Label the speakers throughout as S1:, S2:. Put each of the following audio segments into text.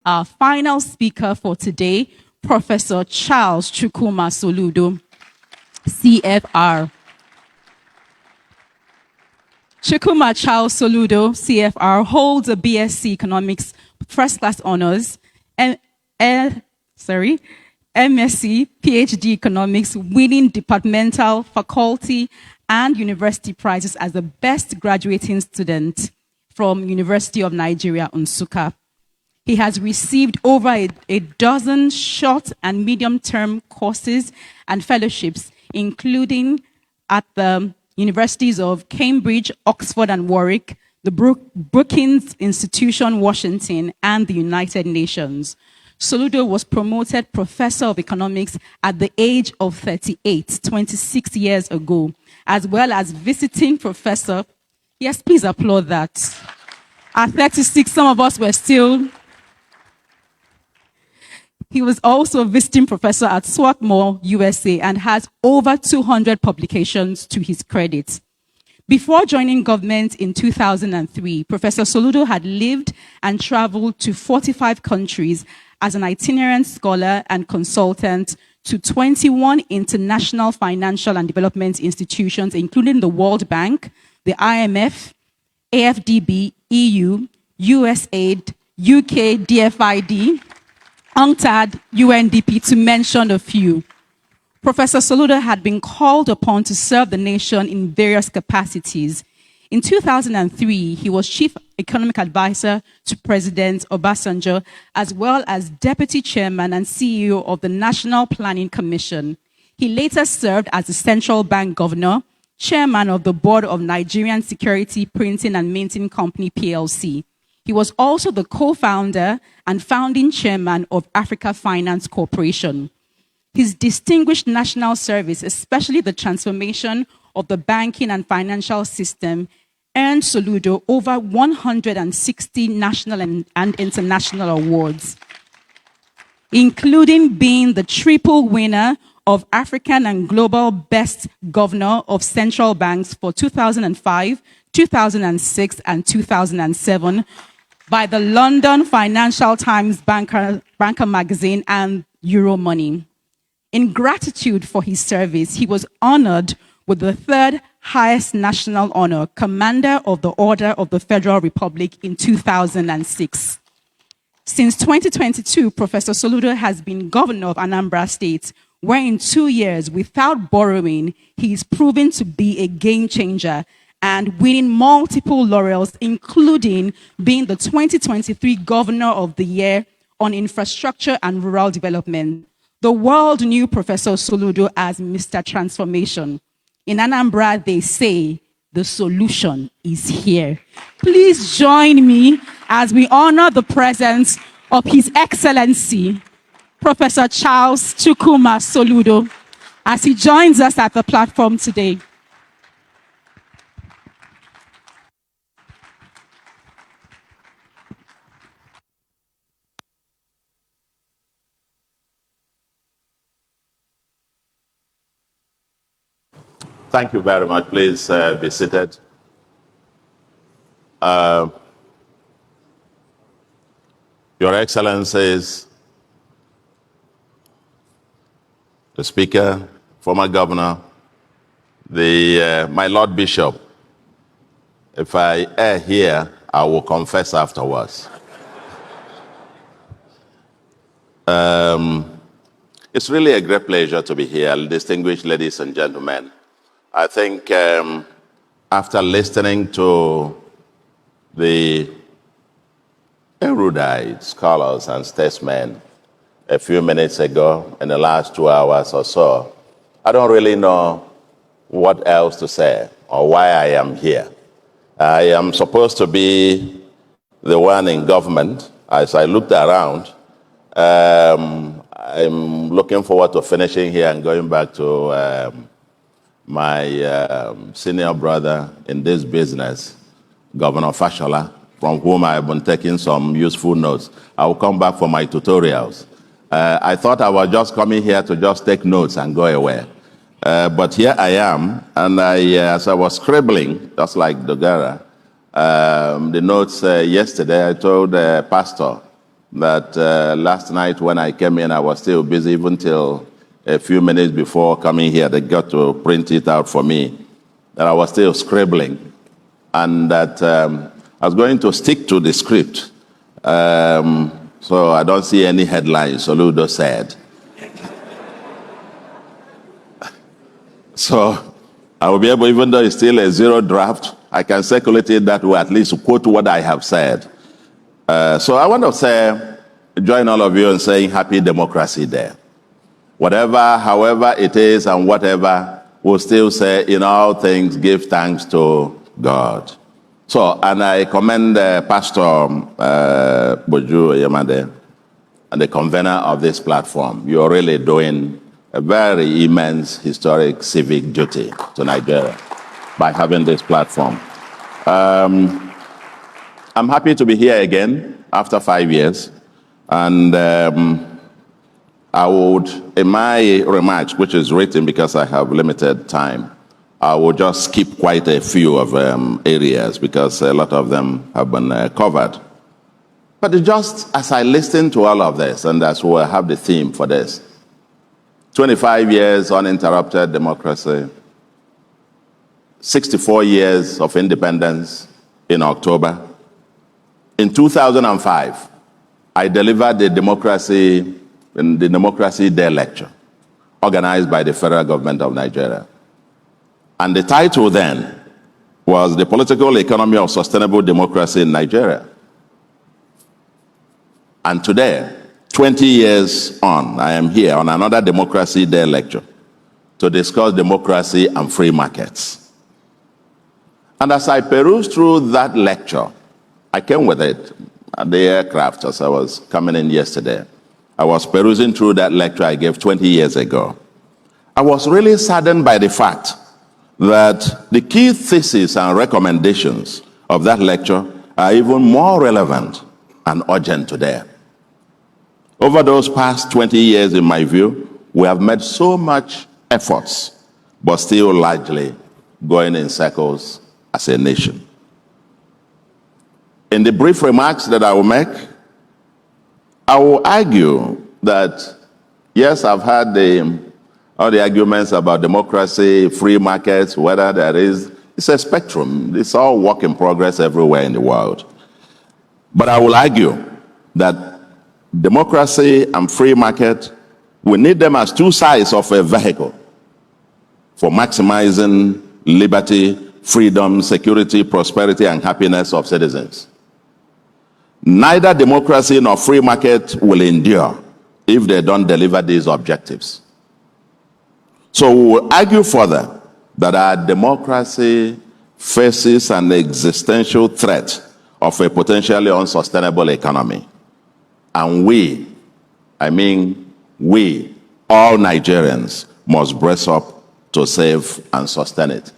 S1: Our final speaker for today, Professor Charles Chukwuma Soludo, CFR. Chukwuma Charles Soludo, CFR, holds a BSc Economics first-class honors, MSc, PhD Economics, winning departmental, faculty, and university prizes as the best graduating student from University of Nigeria, Nsukka. He has received over a dozen short and medium-term courses and fellowships, including at the universities of Cambridge, Oxford, and Warwick, the Brookings Institution, Washington, and the United Nations. Soludo was promoted Professor of Economics at the age of 38, 26 years ago, as well as visiting professor. Yes, please applaud that. At 36, some of us were still. He was also a visiting professor at Swarthmore, USA, and has over 200 publications to his credit. Before joining government in 2003, Professor Soludo had lived and traveled to 45 countries as an itinerant scholar and consultant to 21 international financial and development institutions, including the World Bank, the IMF, AFDB, EU, USAID, UK, DFID, UNCTAD, UNDP, to mention a few. Professor Soludo had been called upon to serve the nation in various capacities. In 2003, he was Chief Economic Advisor to President Obasanjo, as well as Deputy Chairman and CEO of the National Planning Commission. He later served as the Central Bank Governor, Chairman of the Board of Nigerian Security Printing and Minting Company, PLC. He was also the co-founder and founding chairman of Africa Finance Corporation. His distinguished national service, especially the transformation of the banking and financial system, earned Soludo over 160 national and international awards, including being the triple winner of African and Global Best Governor of Central Banks for 2005, 2006, and 2007 by the London Financial Times Banker magazine and Euromoney. In gratitude for his service, he was honored with the third highest national honor, Commander of the Order of the Federal Republic, in 2006. Since 2022, Professor Soludo has been governor of Anambra State, where in 2 years, without borrowing, he is proven to be a game changer and winning multiple laurels, including being the 2023 Governor of the Year on Infrastructure and Rural Development. The world knew Professor Soludo as Mr. Transformation. In Anambra, they say the solution is here. Please join me as we honor the presence of His Excellency, Professor Charles Chukwuma Soludo, as he joins us at the platform today.
S2: Thank you very much. Please be seated. Your Excellencies, the Speaker, former Governor, my Lord Bishop, if I err here, I will confess afterwards. It's really a great pleasure to be here, distinguished ladies and gentlemen. I think after listening to the erudite scholars and statesmen a few minutes ago, in the last 2 hours or so, I don't really know what else to say or why I am here. I am supposed to be the one in government. As I looked around, I'm looking forward to finishing here and going back to my senior brother in this business, Governor Fashola, from whom I've been taking some useful notes. I will come back for my tutorials. I thought I was just coming here to just take notes and go away. But here I am, and as I was scribbling, just like Dogara, the notes yesterday, I told Pastor that last night when I came in, I was still busy even till a few minutes before coming here. They got to print it out for me, that I was still scribbling, and that I was going to stick to the script. So I don't see any headlines, Soludo said. So I will be able, even though it's still a zero draft, I can circulate it that way, at least quote what I have said. So I want to say, join all of you in saying Happy Democracy Day. Whatever, however it is and whatever, we'll still say, in all things, give thanks to God. So, and I commend Pastor Boju Yamade and the convener of this platform. You're really doing a very immense historic civic duty to Nigeria by having this platform. I'm happy to be here again after 5 years. And I would, in my remarks, which is written because I have limited time, I will just skip quite a few of areas because a lot of them have been covered. But just as I listen to all of this, and that's why I have the theme for this, 25 years uninterrupted democracy, 64 years of independence in October. In 2005, I delivered the Democracy Day lecture organized by the federal government of Nigeria. And the title then was The Political Economy of Sustainable Democracy in Nigeria. And today, 20 years on, I am here on another Democracy Day lecture to discuss democracy and free markets. And as I perused through that lecture, I came with it at the aircraft as I was coming in yesterday. I was perusing through that lecture I gave 20 years ago. I was really saddened by the fact that the key theses and recommendations of that lecture are even more relevant and urgent today. Over those past 20 years, in my view, we have made so much efforts, but still largely going in circles as a nation. In the brief remarks that I will make, I will argue that, yes, I've had all the arguments about democracy, free markets, whether there is, it's a spectrum. It's all work in progress everywhere in the world. But I will argue that democracy and free market, we need them as two sides of a vehicle for maximizing liberty, freedom, security, prosperity, and happiness of citizens. Neither democracy nor free market will endure if they don't deliver these objectives. So we will argue further that our democracy faces an existential threat of a potentially unsustainable economy. And we, all Nigerians, must brace up to save and sustain it.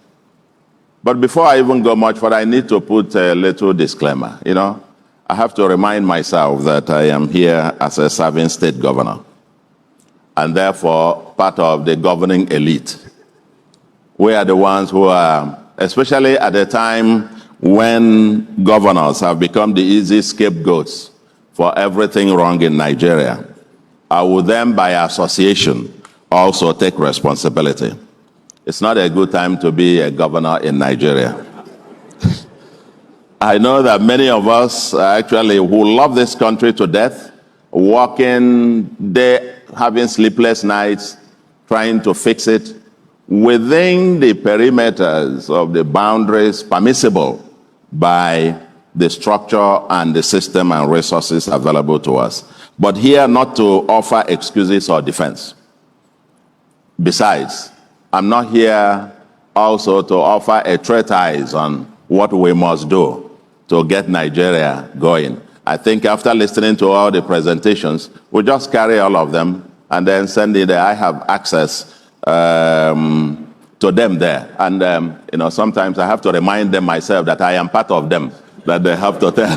S2: But before I even go much further, I need to put a little disclaimer. I have to remind myself that I am here as a serving state governor, and therefore part of the governing elite. We are the ones who are, especially at a time when governors have become the easy scapegoats for everything wrong in Nigeria. I will then, by association, also take responsibility. It's not a good time to be a governor in Nigeria. I know that many of us actually who love this country to death, working day, having sleepless nights, trying to fix it within the perimeters of the boundaries permissible by the structure and the system and resources available to us. But here not to offer excuses or defense. Besides, I'm not here also to offer a treatise on what we must do to get Nigeria going. I think after listening to all the presentations, we'll just carry all of them and then send it there. I have access to them there. And, sometimes I have to remind them myself that I am part of them, that they have to tell.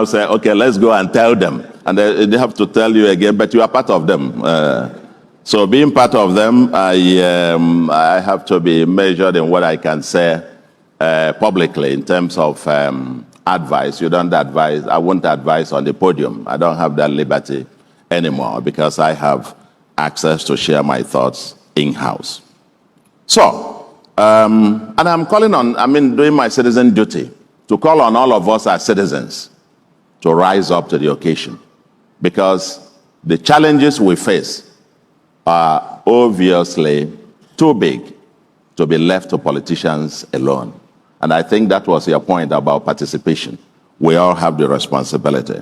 S2: Say, okay, let's go and tell them. And they have to tell you again, but you are part of them. So being part of them, I have to be measured in what I can say publicly in terms of advise. You don't advise. I won't advise on the podium. I don't have that liberty anymore because I have access to share my thoughts in-house. So, and I'm calling on, doing my citizen duty to call on all of us as citizens to rise up to the occasion, because the challenges we face are obviously too big to be left to politicians alone. And I think that was your point about participation. We all have the responsibility.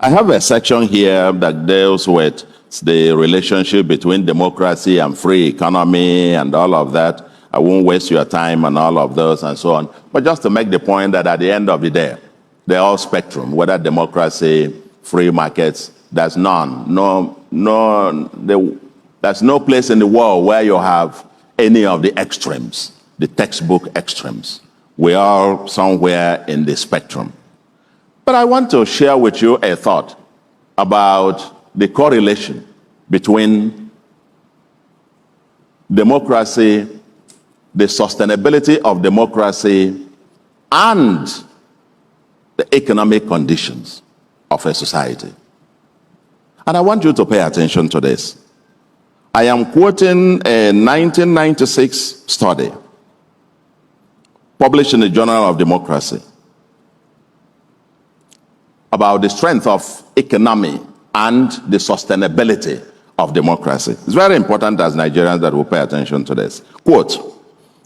S2: I have a section here that deals with the relationship between democracy and free economy and all of that. I won't waste your time on all of those and so on. But just to make the point that at the end of the day, they're all spectrum, whether democracy, free markets, there's none. There's no place in the world where you have any of the extremes, the textbook extremes. We are somewhere in the spectrum. But I want to share with you a thought about the correlation between democracy, the sustainability of democracy, and the economic conditions of a society. And I want you to pay attention to this. I am quoting a 1996 study published in the Journal of Democracy about the strength of economy and the sustainability of democracy. It's very important as Nigerians that we pay attention to this. Quote,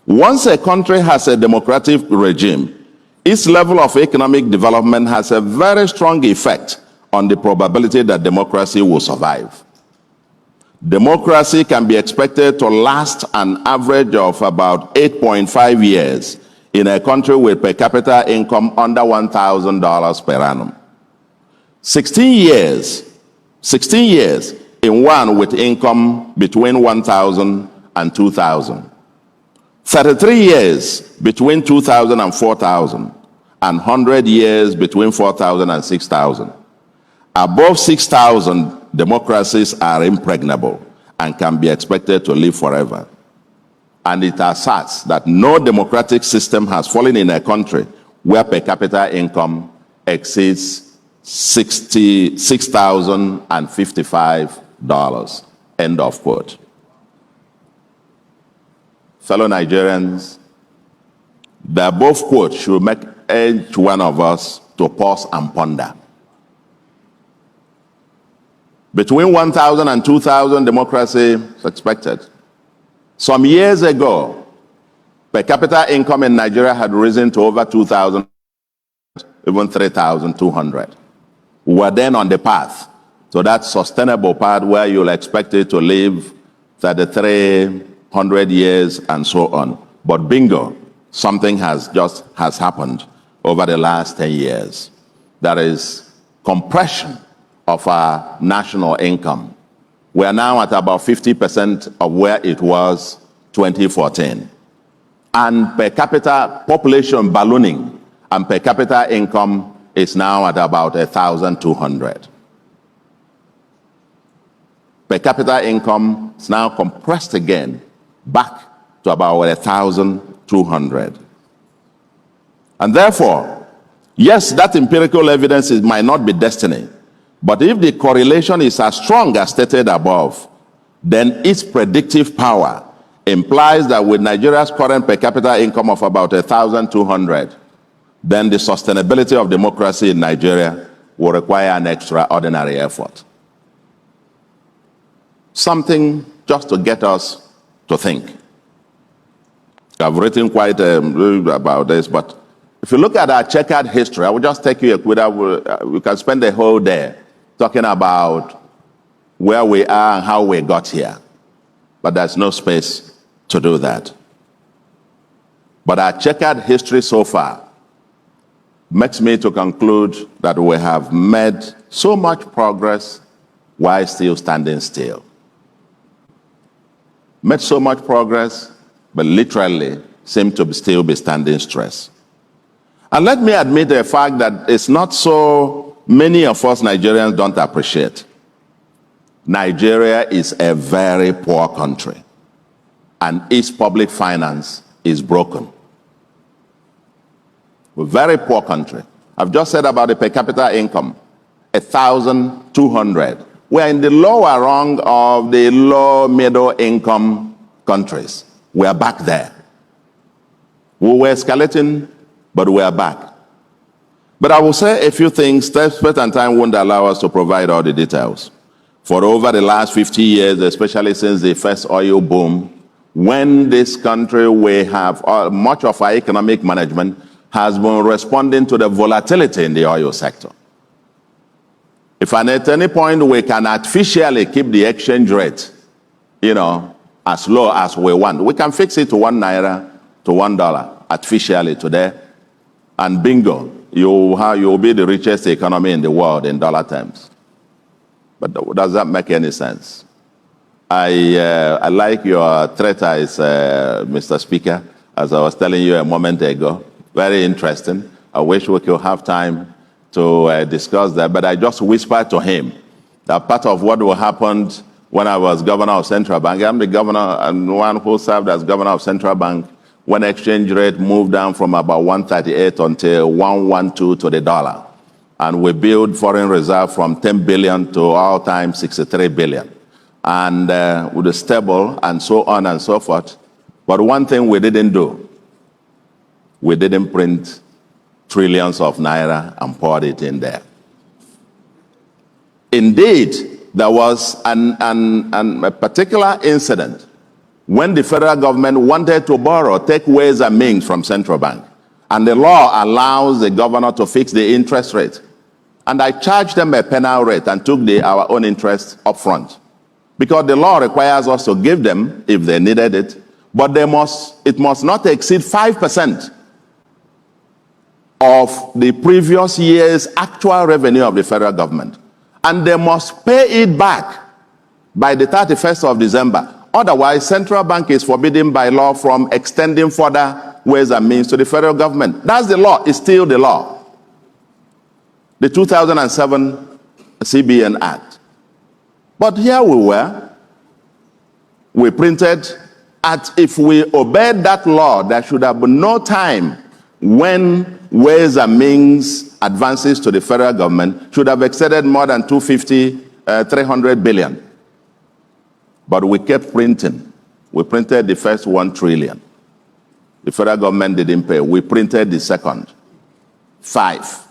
S2: once a country has a democratic regime, its level of economic development has a very strong effect on the probability that democracy will survive. Democracy can be expected to last an average of about 8.5 years in a country with per capita income under $1,000 per annum. 16 years in one with income between $1,000 and $2,000. 33 years between $2,000 and $4,000, and 100 years between $4,000 and $6,000. Above 6,000, democracies are impregnable and can be expected to live forever. And it asserts that no democratic system has fallen in a country where per capita income exceeds $6,055. End of quote. Fellow Nigerians, the above quote should make each one of us to pause and ponder. Between 1,000 and 2,000, democracy is expected. Some years ago, per capita income in Nigeria had risen to over 2,000, even 3,200. We were then on the path to that sustainable path where you'll expect it to live 300 years and so on. But bingo, something has happened over the last 10 years. That is compression of our national income. We are now at about 50% of where it was 2014. And per capita population ballooning and per capita income is now at about 1,200. Per capita income is now compressed again back to about 1,200. And therefore, yes, that empirical evidence might not be destiny, but if the correlation is as strong as stated above, then its predictive power implies that with Nigeria's current per capita income of about 1,200, then the sustainability of democracy in Nigeria will require an extraordinary effort. Something just to get us to think. I've written quite about this, but if you look at our checkered history, I will just take you we can spend the whole day talking about where we are and how we got here. But there's no space to do that. But our checkered history so far makes me to conclude that we have made so much progress while still standing still. Made so much progress, but literally seem to still be standing stress. And let me admit the fact that it's not so many of us Nigerians don't appreciate. Nigeria is a very poor country, and its public finance is broken. We're a very poor country. I've just said about the per capita income, 1,200. We're in the lower rung of the low middle income countries. We're back there. We were escalating, but we're back. But I will say a few things. Space and time won't allow us to provide all the details. For over the last 50 years, especially since the first oil boom, when this country, we have much of our economic management has been responding to the volatility in the oil sector. If at any point we can artificially keep the exchange rate, as low as we want, we can fix it to 1 naira to $1 artificially today, and bingo, you'll be the richest economy in the world in dollar terms. But does that make any sense? I like your treatise, Mr. Speaker, as I was telling you a moment ago. Very interesting. I wish we could have time to discuss that, but I just whispered to him that part of what happened when I was governor of Central Bank, I'm the governor and one who served as governor of Central Bank, when exchange rate moved down from about 138 until 112 to the dollar. And we built foreign reserve from 10 billion to all-time 63 billion. And with the stable and so on and so forth. But one thing we didn't do, we didn't print trillions of naira and poured it in there. Indeed, there was a particular incident when the federal government wanted to take ways and means from central bank. And the law allows the governor to fix the interest rate. And I charged them a penal rate and took our own interest up front. Because the law requires us to give them if they needed it, but it must not exceed 5% of the previous year's actual revenue of the federal government. And they must pay it back by the 31st of December. Otherwise, central bank is forbidden by law from extending further ways and means to the federal government. That's the law. It's still the law. The 2007 CBN Act. But here we were. We printed, if we obeyed that law, there should have been no time when ways and means advances to the federal government should have exceeded more than 300 billion. But we kept printing. We printed the first 1 trillion. The federal government didn't pay. We printed the second. 5,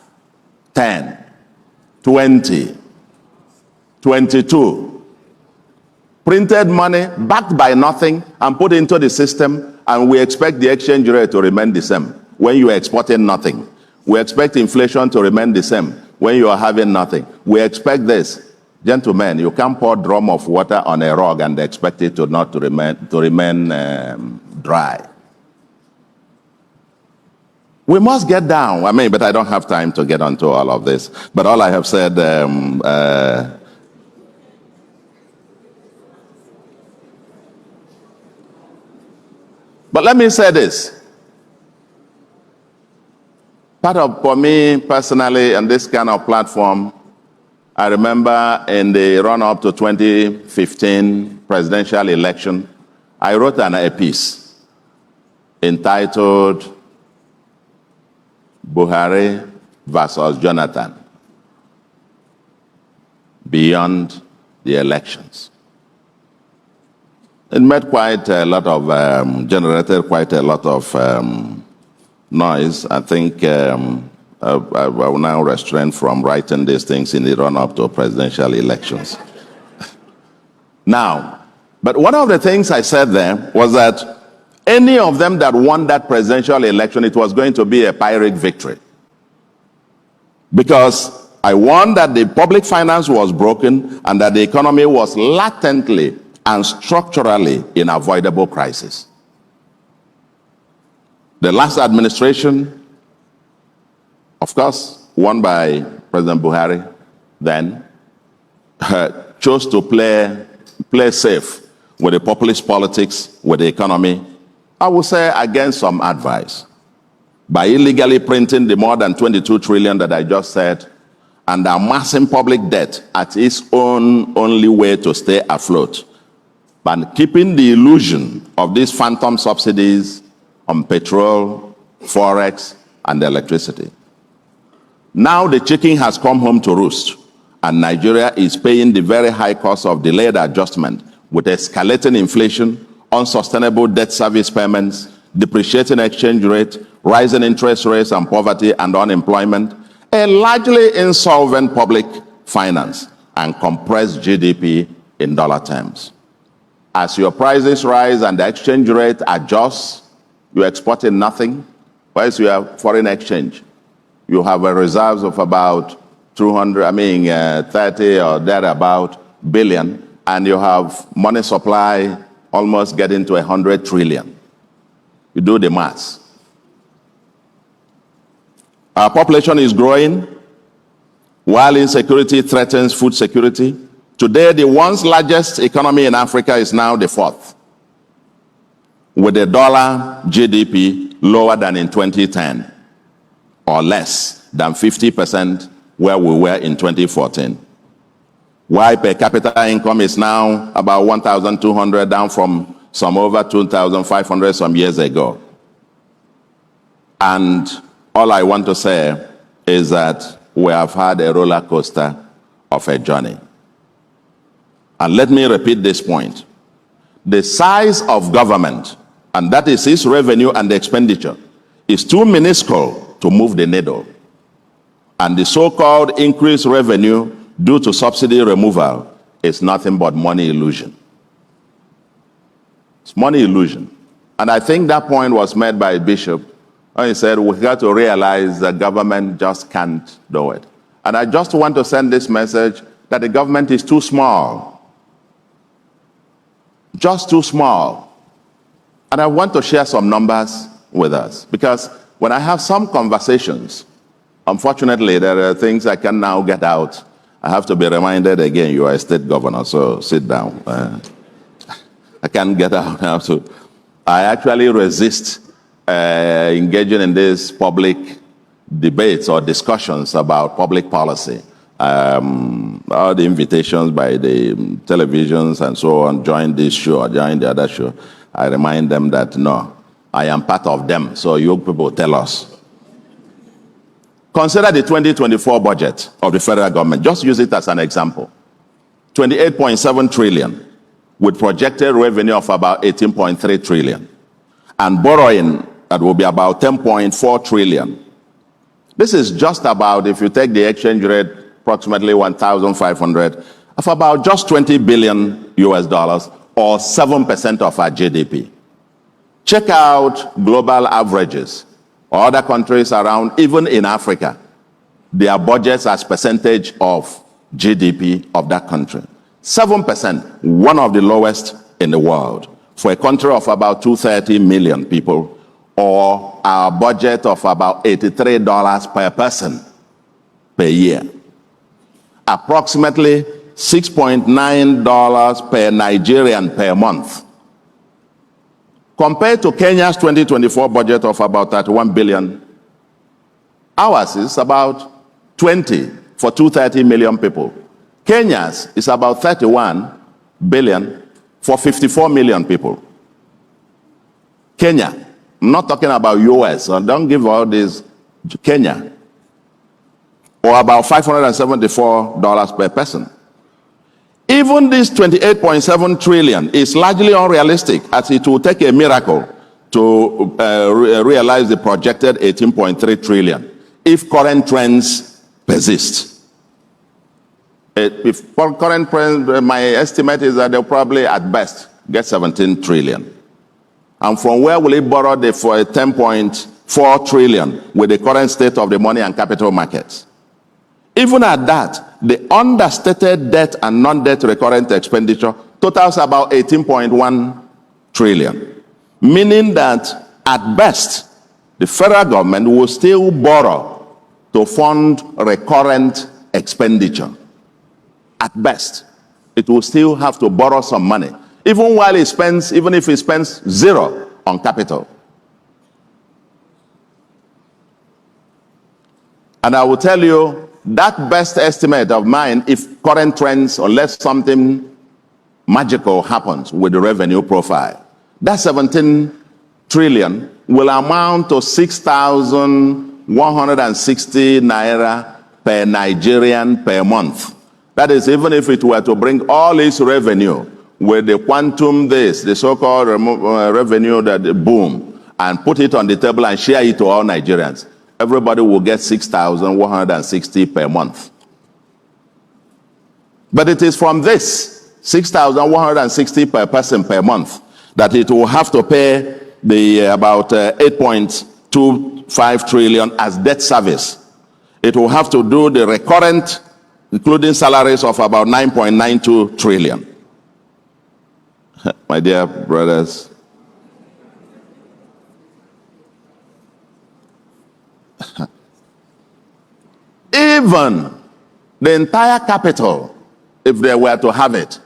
S2: 10, 20, 22. Printed money backed by nothing and put into the system, and we expect the exchange rate to remain the same when you are exporting nothing. We expect inflation to remain the same when you are having nothing. We expect this. Gentlemen, you can't pour a drum of water on a rug and expect it to remain dry. We must get down. But I don't have time to get onto all of this. But all I have said, but let me say this. For me personally, and this kind of platform, I remember in the run-up to 2015 presidential election, I wrote a piece entitled Buhari versus Jonathan, Beyond the Elections. It made generated quite a lot of noise. I think I will now restrain from writing these things in the run-up to presidential elections. Now, but one of the things I said there was that any of them that won that presidential election, it was going to be a Pyrrhic victory. Because I warned that the public finance was broken and that the economy was latently and structurally in avoidable crisis. The last administration, of course, won by President Buhari, then chose to play safe with the populist politics, with the economy, I would say against some advice, by illegally printing the more than 22 trillion that I just said, and amassing public debt at its only way to stay afloat, but keeping the illusion of these phantom subsidies on petrol, forex, and electricity. Now the chicken has come home to roost, and Nigeria is paying the very high cost of delayed adjustment with escalating inflation, unsustainable debt service payments, depreciating exchange rate, rising interest rates and poverty and unemployment, a largely insolvent public finance, and compressed GDP in dollar terms. As your prices rise and the exchange rate adjusts, you're exporting nothing. Whereas you have foreign exchange, you have a reserves of about 30 or thereabout billion, and you have money supply almost getting to 100 trillion. You do the maths. Our population is growing, while insecurity threatens food security. Today, the once largest economy in Africa is now the fourth, with the dollar GDP lower than in 2010, or less than 50% where we were in 2014. While per capita income is now about 1,200, down from some over 2,500 some years ago. And all I want to say is that we have had a roller coaster of a journey. And let me repeat this point. The size of government, and that is its revenue and expenditure, is too minuscule to move the needle. And the so-called increased revenue due to subsidy removal is nothing but money illusion. It's money illusion. And I think that point was made by Bishop when he said we got to realize that government just can't do it. And I just want to send this message that the government is too small. Just too small. And I want to share some numbers with us, because when I have some conversations, unfortunately, there are things I can now get out. I have to be reminded again, you are a state governor, so sit down. I can't get out now. So I actually resist engaging in these public debates or discussions about public policy. All the invitations by the televisions and so on, join this show or join the other show, I remind them that no, I am part of them, so you people tell us. Consider the 2024 budget of the federal government. Just use it as an example. 28.7 trillion with projected revenue of about 18.3 trillion. And borrowing that will be about 10.4 trillion. This is just about, if you take the exchange rate, approximately 1,500, of about just 20 billion US dollars, or 7% of our GDP. Check out global averages. Other countries around, even in Africa, their budgets as percentage of GDP of that country. 7%, one of the lowest in the world. For a country of about 230 million people, or our budget of about $83 per person per year. Approximately $6.9 per Nigerian per month. Compared to Kenya's 2024 budget of about 31 billion, ours is about 20 for 230 million people. Kenya's is about 31 billion for 54 million people. Kenya, I'm not talking about US, so don't give all this. Kenya, or about $574 per person. Even this 28.7 trillion is largely unrealistic, as it will take a miracle to realize the projected 18.3 trillion if current trends persist. If current trends, my estimate is that they'll probably at best get 17 trillion. And from where will it borrow for 10.4 trillion with the current state of the money and capital markets? Even at that, the understated debt and non-debt recurrent expenditure totals about 18.1 trillion, meaning that at best, the federal government will still borrow to fund recurrent expenditure. At best, it will still have to borrow some money, even if it spends zero on capital. And I will tell you, that best estimate of mine, if current trends, unless something magical happens with the revenue profile, that 17 trillion will amount to 6,000 160 naira per Nigerian per month. That is, even if it were to bring all its revenue with the quantum this, the so-called revenue that boom, and put it on the table and share it to all Nigerians, everybody will get 6,160 per month. But it is from this 6,160 per person per month that it will have to pay the about 8.25 trillion as debt service. It will have to do the recurrent, including salaries, of about 9.92 trillion. My dear brothers, even the entire capital, if they were to have it,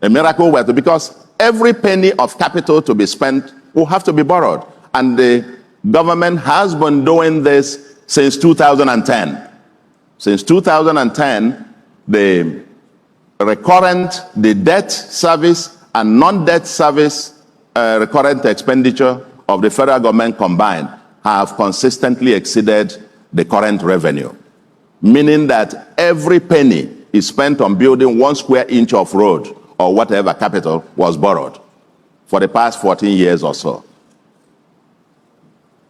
S2: a miracle were to, because every penny of capital to be spent will have to be borrowed. And the government has been doing this since 2010. Since 2010, the recurrent, the debt service and non-debt service recurrent expenditure of the federal government combined have consistently exceeded the current revenue, meaning that every penny is spent on building 1 square inch of road or whatever capital was borrowed for the past 14 years or so.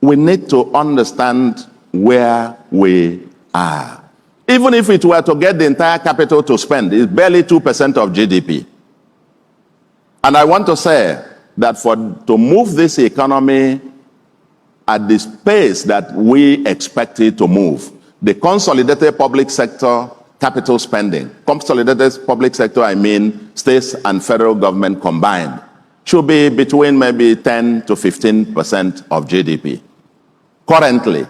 S2: We need to understand where we are. Even if it were to get the entire capital to spend, it's barely 2% of GDP. And I want to say that to move this economy at the pace that we expect it to move, the consolidated public sector capital spending, consolidated public sector, I mean states and federal government combined, should be between maybe 10 to 15% of GDP. Currently,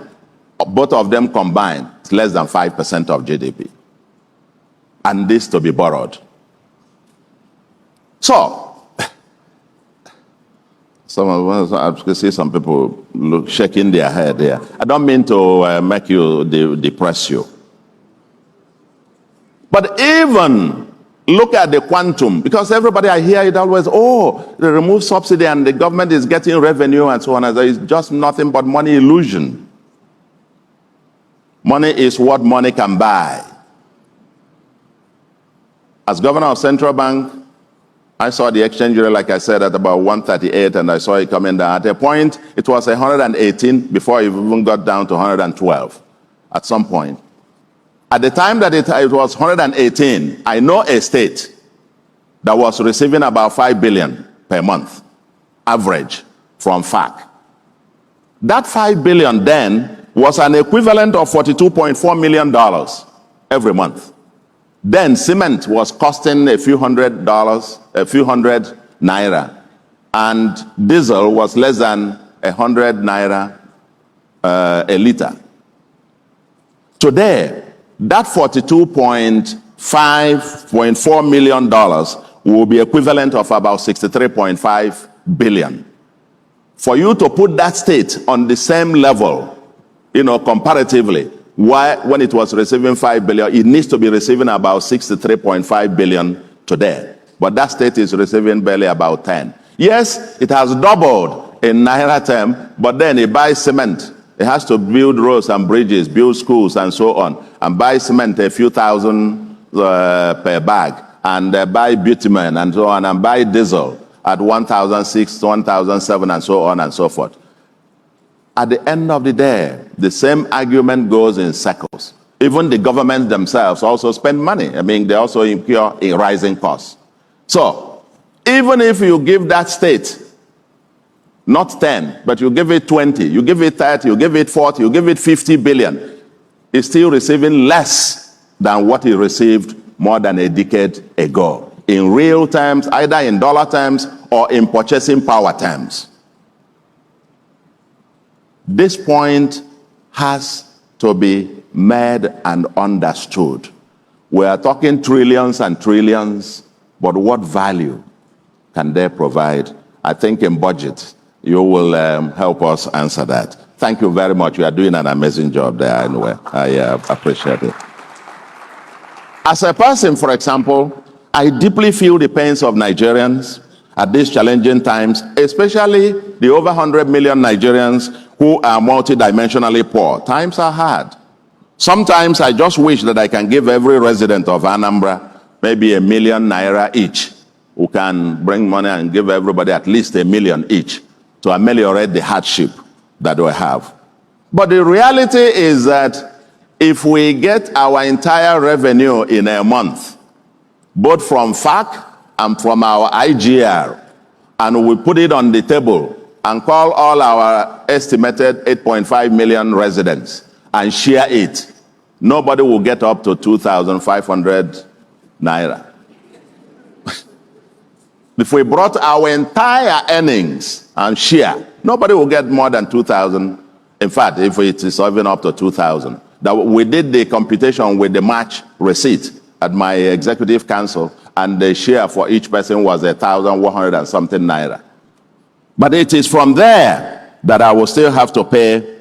S2: both of them combined, it's less than 5% of GDP. And this to be borrowed. So, some of us, I can see some people shaking their head there. I don't mean to make you depress you. But even look at the quantum, because everybody I hear it always, oh, they remove subsidy and the government is getting revenue and so on. And it's just nothing but money illusion. Money is what money can buy. As governor of Central Bank, I saw the exchange rate, like I said, at about 138, and I saw it coming down. At a point, it was 118 before it even got down to 112 at some point. At the time that it was 118, I know a state that was receiving about 5 billion per month, average, from FAC. That 5 billion then was an equivalent of $42.4 million every month. Then cement was costing a few hundred naira, and diesel was less than 100 naira a liter. Today, that $42.4 million will be equivalent of about 63.5 billion. For you to put that state on the same level, comparatively, when it was receiving 5 billion, it needs to be receiving about 63.5 billion today. But that state is receiving barely about 10. Yes, it has doubled in naira term, but then it buys cement. It has to build roads and bridges, build schools and so on, and buy cement a few thousand per bag, and buy bitumen and so on, and buy diesel at 1,600, 1,700 and so on and so forth. At the end of the day, the same argument goes in circles. Even the governments themselves also spend money. I mean, they also incur a rising cost. So, even if you give that state not 10, but you give it 20, you give it 30, you give it 40, you give it 50 billion, it's still receiving less than what it received more than a decade ago, in real terms, either in dollar terms or in purchasing power terms. This point has to be made and understood. We are talking trillions and trillions, but what value can they provide? I think in budget, you will help us answer that. Thank you very much. You are doing an amazing job there anyway. I appreciate it. As a person, for example, I deeply feel the pains of Nigerians. at these challenging times, especially the over 100 million Nigerians who are multidimensionally poor. Times are hard. Sometimes I just wish that I can give every resident of Anambra maybe ₦1 million each, who can bring money and give everybody at least $1 million each to ameliorate the hardship that we have. But the reality is that if we get our entire revenue in a month, both from FAC and from our IGR, and we put it on the table and call all our estimated 8.5 million residents and share it, nobody will get up to 2,500 naira. If we brought our entire earnings and share, nobody will get more than 2,000. In fact, if it is even up to 2,000. That we did the computation with the match receipt at my executive council, and the share for each person was 1,100 and something naira. But it is from there that I will still have to pay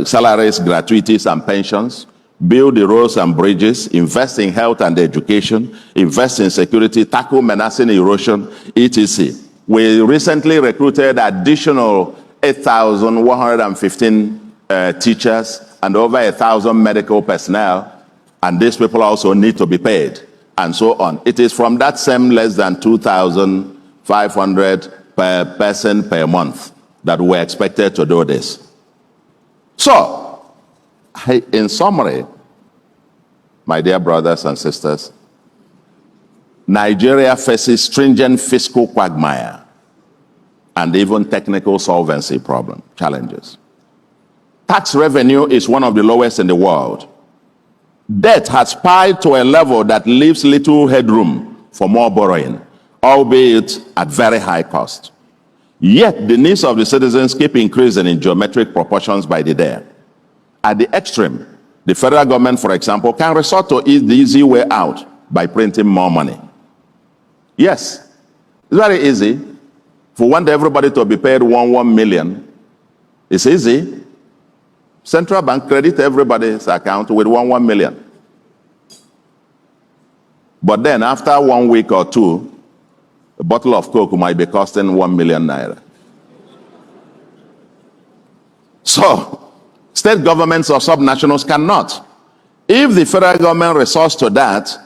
S2: salaries, gratuities, and pensions, build the roads and bridges, invest in health and education, invest in security, tackle menacing erosion, etc. We recently recruited additional 8,115 teachers and over 1,000 medical personnel, and these people also need to be paid, and so on. It is from that same less than 2,500 per person per month that we're expected to do this. So, in summary, my dear brothers and sisters, Nigeria faces stringent fiscal quagmire and even technical solvency challenges. Tax revenue is one of the lowest in the world. Debt has spiked to a level that leaves little headroom for more borrowing, albeit at very high cost. Yet the needs of the citizens keep increasing in geometric proportions by the day. At the extreme, the federal government, for example, can resort to the easy way out by printing more money. Yes, it's very easy. If we want everybody to be paid 1 million, it's easy. Central bank credit everybody's account with 1 million. But then after 1 week or two, a bottle of Coke might be costing 1 million naira. So, state governments or subnationals cannot. If the federal government resorts to that,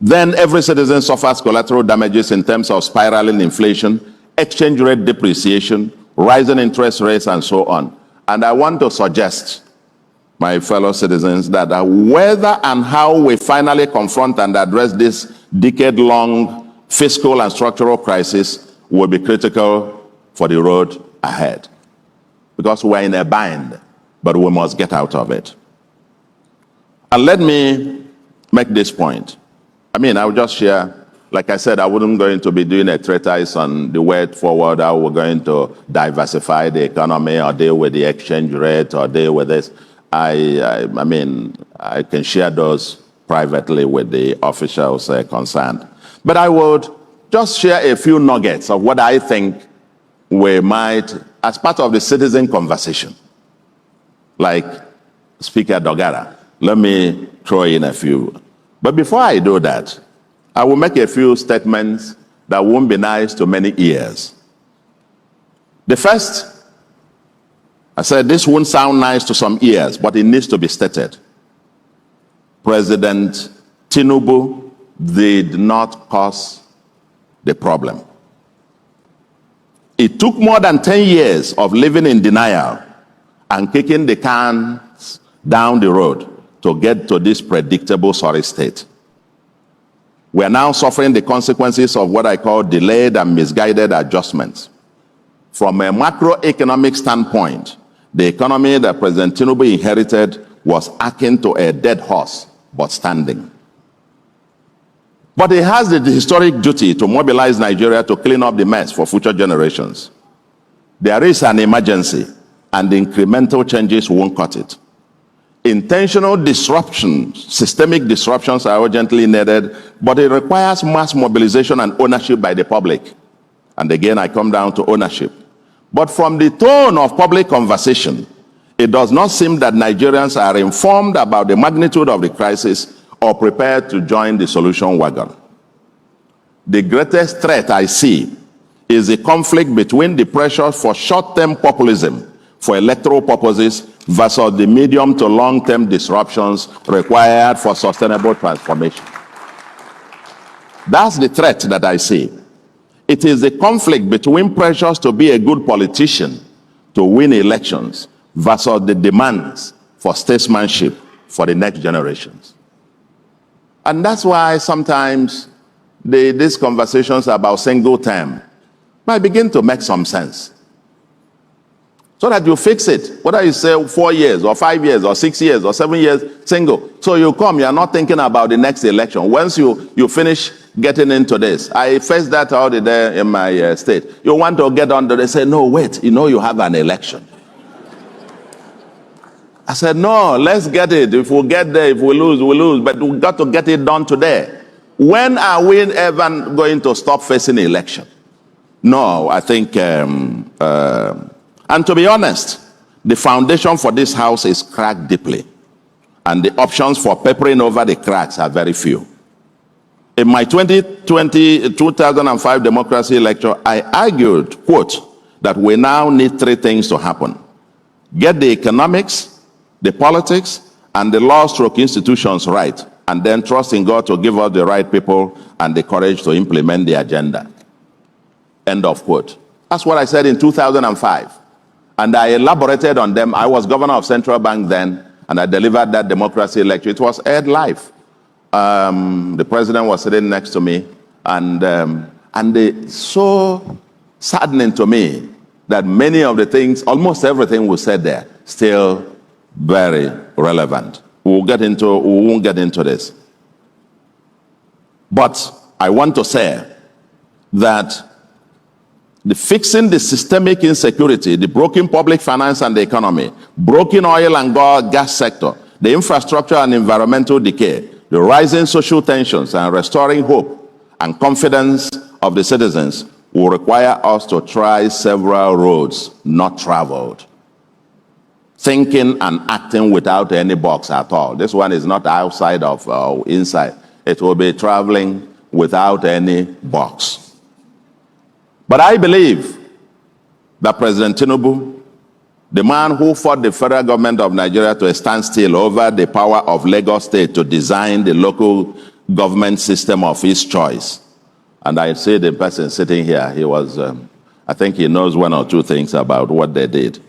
S2: then every citizen suffers collateral damages in terms of spiraling inflation, exchange rate depreciation, rising interest rates, and so on. And I want to suggest, my fellow citizens, that whether and how we finally confront and address this decade-long fiscal and structural crisis will be critical for the road ahead. Because we're in a bind, but we must get out of it. And let me make this point. I mean, I will just share, like I said, I wouldn't going to be doing a treatise on the way forward, how we're going to diversify the economy or deal with the exchange rate or deal with this. I mean, I can share those privately with the officials concerned. But I would just share a few nuggets of what I think we might, as part of the citizen conversation, like Speaker Dogara, let me throw in a few. But before I do that, I will make a few statements that won't be nice to many ears. The first, I said this won't sound nice to some ears, but it needs to be stated. President Tinubu did not cause the problem. It took more than 10 years of living in denial and kicking the cans down the road to get to this predictable sorry state. We are now suffering the consequences of what I call delayed and misguided adjustments. From a macroeconomic standpoint, the economy that President Tinubu inherited was akin to a dead horse, but standing. But he has the historic duty to mobilize Nigeria to clean up the mess for future generations. There is an emergency, and incremental changes won't cut it. Intentional disruptions, systemic disruptions are urgently needed, but it requires mass mobilization and ownership by the public. And again, I come down to ownership. But from the tone of public conversation, it does not seem that Nigerians are informed about the magnitude of the crisis or prepared to join the solution wagon. the greatest threat I see is the conflict between the pressure for short-term populism for electoral purposes versus the medium to long-term disruptions required for sustainable transformation. That's the threat that I see. It is the conflict between pressures to be a good politician, to win elections, versus the demands for statesmanship for the next generations. And that's why sometimes these conversations about single term might begin to make some sense. So that you fix it. Whether you say 4 years or 5 years or 6 years or 7 years single. So you come, you are not thinking about the next election. Once you finish getting into this, I faced that out there in my state. You want to get on, they say, no, wait, you have an election. I said, no, let's get it. If we get there, if we lose, we lose. But we got to get it done today. When are we ever going to stop facing election? No, I think, and to be honest, the foundation for this house is cracked deeply. And the options for papering over the cracks are very few. In my 2005 democracy lecture, I argued, quote, that we now need 3 things to happen. Get the economics, the politics, and the law/institutions right, and then trust in God to give us the right people and the courage to implement the agenda. End of quote. That's what I said in 2005. And I elaborated on them. I was governor of Central Bank then, and I delivered that democracy lecture. It was aired live. The president was sitting next to me, and it's so saddening to me that many of the things, almost everything we said there, still very relevant. We won't get into this. But I want to say that fixing the systemic insecurity, the broken public finance and the economy, broken oil and gas sector, the infrastructure and environmental decay, the rising social tensions, and restoring hope and confidence of the citizens will require us to try several roads not traveled. Thinking and acting without any box at all. This one is not outside of inside. It will be traveling without any box. But I believe that President Tinubu, the man who fought the federal government of Nigeria to a standstill over the power of Lagos State to design the local government system of his choice. And I say the person sitting here, he was, I think he knows 1 or 2 things about what they did.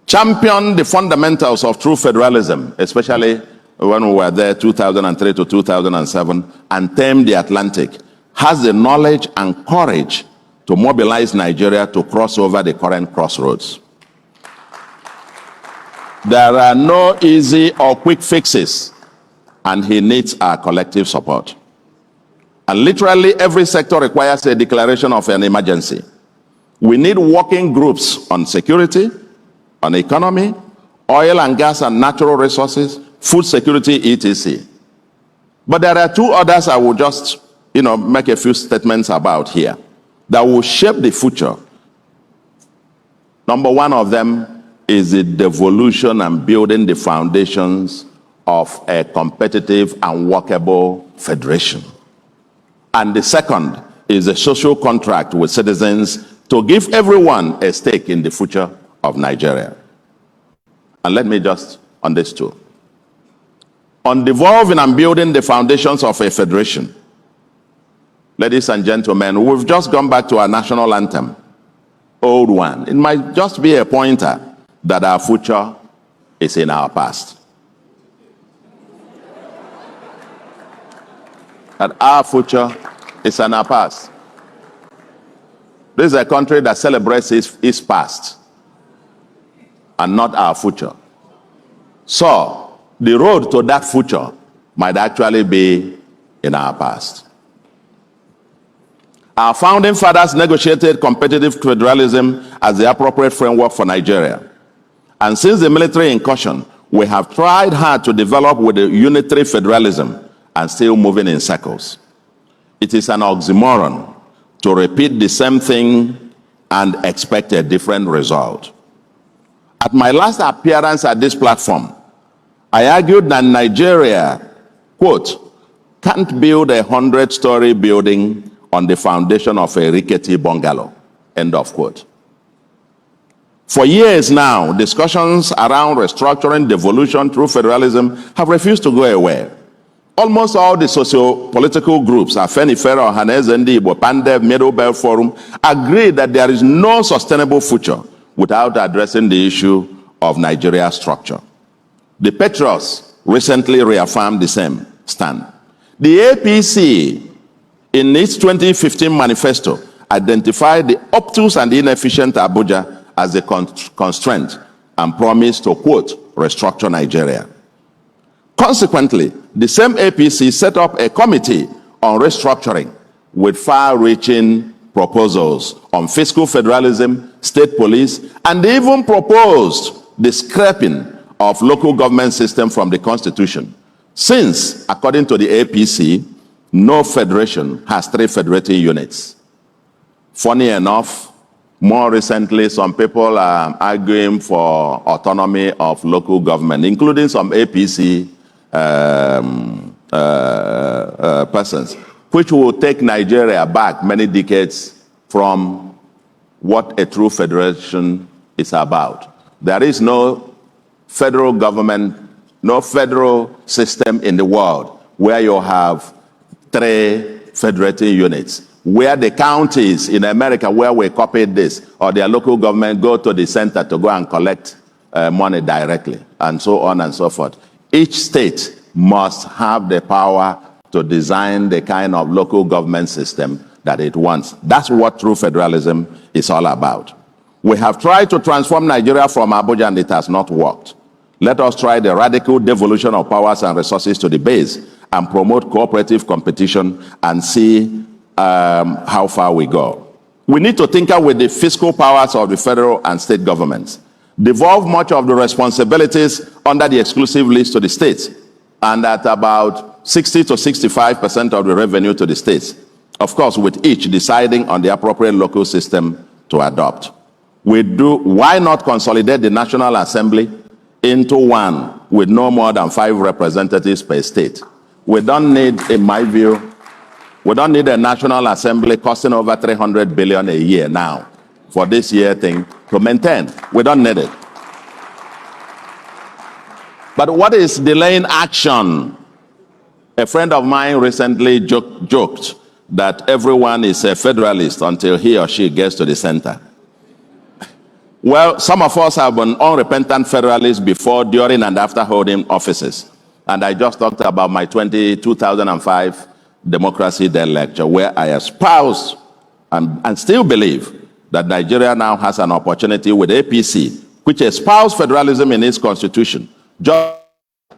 S2: Championed the fundamentals of true federalism, especially when we were there 2003 to 2007, and tamed the Atlantic, has the knowledge and courage to mobilize Nigeria to cross over the current crossroads. There are no easy or quick fixes, and he needs our collective support. And literally every sector requires a declaration of an emergency. We need working groups on security, on economy, oil and gas and natural resources, food security, etc. But there are 2 others I will just make a few statements about here that will shape the future. Number 1 of them is the devolution and building the foundations of a competitive and workable federation. And the second is a social contract with citizens to give everyone a stake in the future of Nigeria. And let me just on this too. On devolving and building the foundations of a federation, ladies and gentlemen, we've just gone back to our national anthem, old one. It might just be a pointer that our future is in our past. That our future is in our past. This is a country that celebrates its past and not our future. So, the road to that future might actually be in our past. Our founding fathers negotiated competitive federalism as the appropriate framework for Nigeria. And since the military incursion, we have tried hard to develop with a unitary federalism and still moving in circles. It is an oxymoron to repeat the same thing and expect a different result. At my last appearance at this platform, I argued that Nigeria, quote, can't build a 100-story building on the foundation of a rickety bungalow. End of quote. For years now, discussions around restructuring, devolution through federalism have refused to go away. Almost all the socio-political groups, Afenifera, Ohaneze Ndị Igbo, Pandev, Middle Belt Forum, agree that there is no sustainable future without addressing the issue of Nigeria's structure. The Patriots recently reaffirmed the same stand. The APC, in its 2015 manifesto, identified the obtuse and inefficient Abuja as a constraint and promised to, quote, restructure Nigeria. Consequently, the same APC set up a committee on restructuring with far-reaching proposals on fiscal federalism, state police, and they even proposed the scrapping of local government system from the Constitution. Since, according to the APC, no federation has 3 federating units. Funny enough, more recently, some people are arguing for autonomy of local government, including some APC persons, which will take Nigeria back many decades from what a true federation is about. There is no federal government, no federal system in the world where you have 3 federating units, where the counties in America where we copied this, or their local government go to the center to go and collect money directly, and so on and so forth. Each state must have the power to design the kind of local government system that it wants. That's what true federalism is all about. We have tried to transform Nigeria from Abuja and it has not worked. Let us try the radical devolution of powers and resources to the base and promote cooperative competition and see how far we go. We need to tinker with the fiscal powers of the federal and state governments, devolve much of the responsibilities under the exclusive list to the states, and at about 60 to 65% of the revenue to the states, of course, with each deciding on the appropriate local system to adopt. Why not consolidate the National Assembly into one with no more than 5 representatives per state? We don't need, in my view, we don't need a National Assembly costing over 300 billion a year now for this year thing to maintain. We don't need it. But what is delaying action? A friend of mine recently joked that everyone is a federalist until he or she gets to the center. Well, some of us have been unrepentant federalists before, during, and after holding offices. And I just talked about my 2005 Democracy Day lecture, where I espoused and still believe that Nigeria now has an opportunity with APC, which espoused federalism in its constitution. Just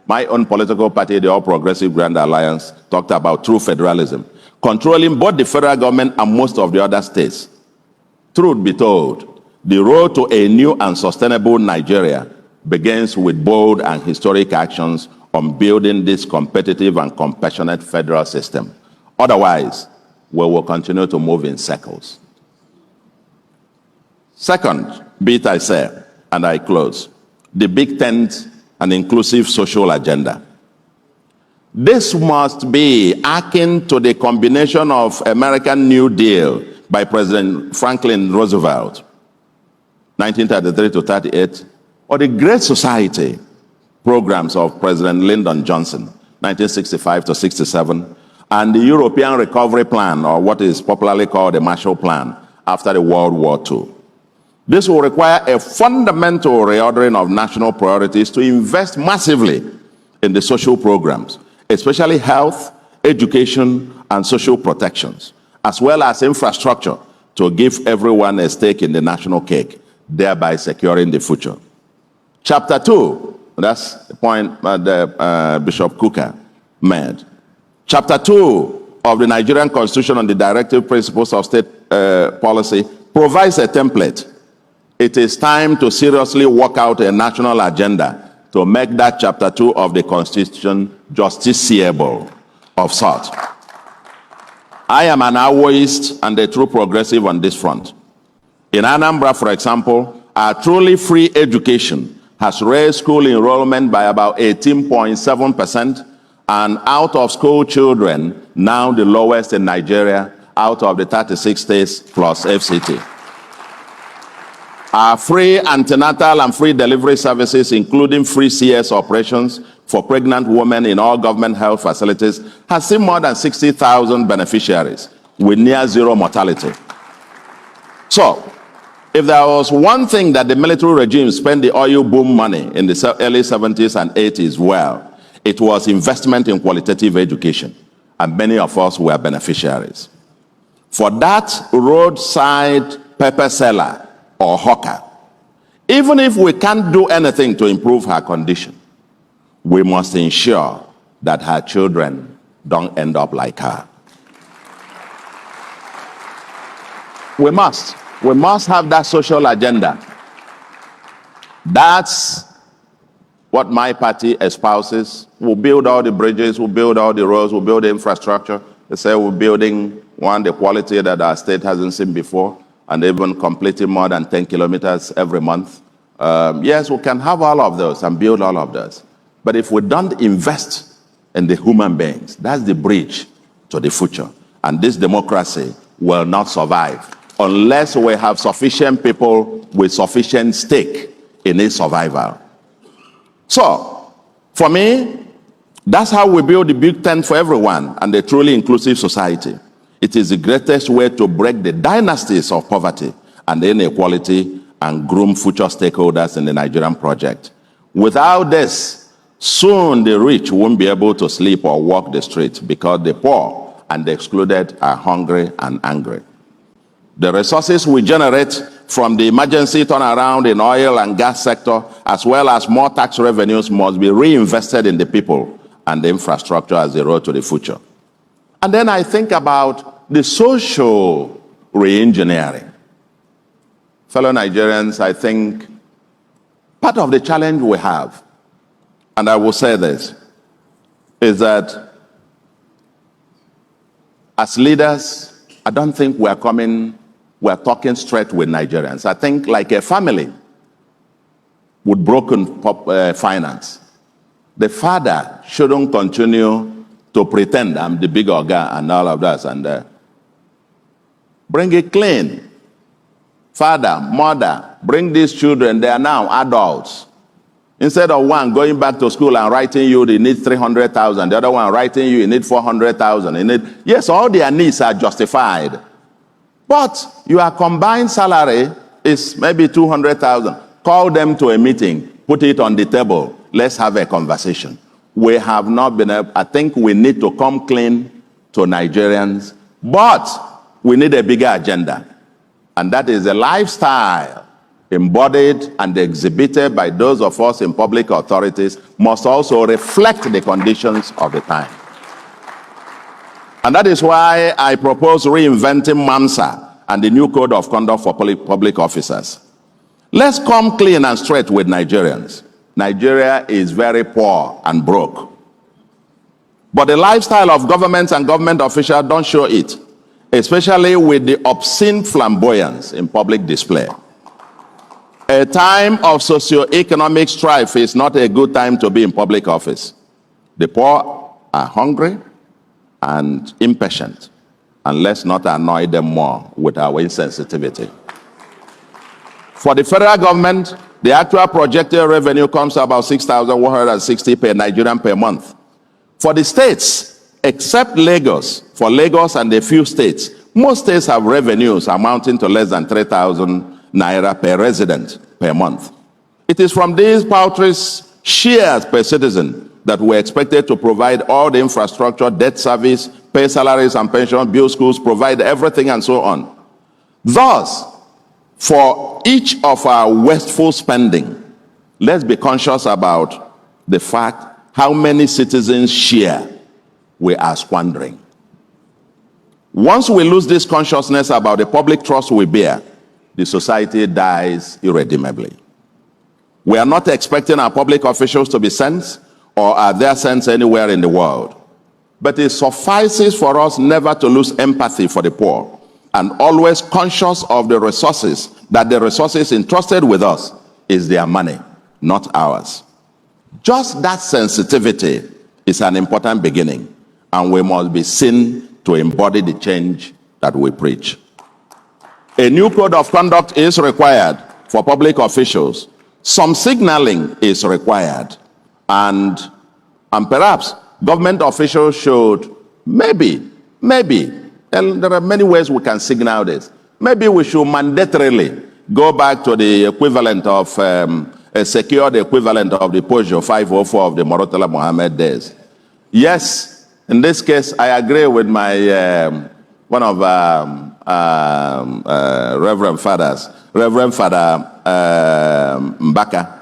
S2: my own political party, the All Progressive Grand Alliance, talked about true federalism, controlling both the federal government and most of the other states. Truth be told, the road to a new and sustainable Nigeria begins with bold and historic actions on building this competitive and compassionate federal system. Otherwise, we will continue to move in circles. Second bit I say, and I close, the big tent and inclusive social agenda. This must be akin to the combination of American New Deal by President Franklin Roosevelt, 1933 to 38, or the Great Society programs of President Lyndon Johnson, 1965 to 67, and the European Recovery Plan, or what is popularly called the Marshall Plan, after the World War II. This will require a fundamental reordering of national priorities to invest massively in the social programs, especially health, education, and social protections, as well as infrastructure to give everyone a stake in the national cake, thereby securing the future. Chapter 2, that's the point that Bishop Kuka made. Chapter 2 of the Nigerian Constitution on the Directive Principles of State Policy provides a template. It is time to seriously work out a national agenda to make that Chapter 2 of the Constitution justiciable of sort. I am an Awoist and a true progressive on this front. In Anambra, for example, our truly free education has raised school enrollment by about 18.7%, and out of school children, now the lowest in Nigeria, out of the 36 states plus FCT. Our free antenatal and free delivery services, including free CS operations for pregnant women in all government health facilities, has seen more than 60,000 beneficiaries with near zero mortality. So, if there was one thing that the military regime spent the oil boom money in the early 70s and 80s well, it was investment in qualitative education, and many of us were beneficiaries. For that roadside pepper seller or hawker, even if we can't do anything to improve her condition, we must ensure that her children don't end up like her. We must have that social agenda. That's what my party espouses. We'll build all the bridges, we'll build all the roads, we'll build the infrastructure. They say we're building the quality that our state hasn't seen before, and even completing more than 10 kilometers every month. Yes, we can have all of those and build all of those. But if we don't invest in the human beings, that's the bridge to the future. And this democracy will not survive unless we have sufficient people with sufficient stake in its survival. So, for me, that's how we build the big tent for everyone and a truly inclusive society. It is the greatest way to break the dynasties of poverty and inequality and groom future stakeholders in the Nigerian project. Without this, soon the rich won't be able to sleep or walk the streets because the poor and the excluded are hungry and angry. The resources we generate from the emergency turnaround in oil and gas sector, as well as more tax revenues, must be reinvested in the people and the infrastructure as the road to the future. And then I think about the social re-engineering. Fellow Nigerians, I think part of the challenge we have, and I will say this, is that as leaders, I don't think we're talking straight with Nigerians. I think like a family with broken finance, the father shouldn't continue to pretend I'm the big guy and all of that, and bring it clean. Father, mother, bring these children, they are now adults. Instead of one going back to school and writing you, they need 300,000. The other one writing you need 400,000. Yes, all their needs are justified. But your combined salary is maybe 200,000. Call them to a meeting, put it on the table. Let's have a conversation. We have not been able, I think we need to come clean to Nigerians, but we need a bigger agenda. And that is a lifestyle embodied and exhibited by those of us in public authorities must also reflect the conditions of the time. And that is why I propose reinventing MAMSA and the new code of conduct for public officers. Let's come clean and straight with Nigerians. Nigeria is very poor and broke. But the lifestyle of governments and government officials don't show it, especially with the obscene flamboyance in public display. A time of socio-economic strife is not a good time to be in public office. The poor are hungry and impatient, and let's not annoy them more with our insensitivity. For the federal government, the actual projected revenue comes to about 6,160 per Nigerian per month. For the states, except Lagos, for Lagos and a few states, most states have revenues amounting to less than 3,000 naira per resident per month. It is from these paltry shares per citizen that we're expected to provide all the infrastructure, debt service, pay salaries and pensions, build schools, provide everything and so on. Thus, for each of our wasteful spending, let's be conscious about the fact how many citizens' share we are squandering. Once we lose this consciousness about the public trust we bear, the society dies irredeemably. We are not expecting our public officials to be sent or are there sent anywhere in the world. But it suffices for us never to lose empathy for the poor and always conscious of the resources, that the resources entrusted with us is their money, not ours. Just that sensitivity is an important beginning, and we must be seen to embody the change that we preach. A new code of conduct is required for public officials. Some signaling is required, and perhaps government officials should maybe, and there are many ways we can signal this. Maybe we should mandatorily go back to the equivalent of secure the equivalent of the Peugeot 504 of the Morotala Mohammed days. Yes, in this case, I agree with my one of Reverend Fathers, Reverend Father Mbaka.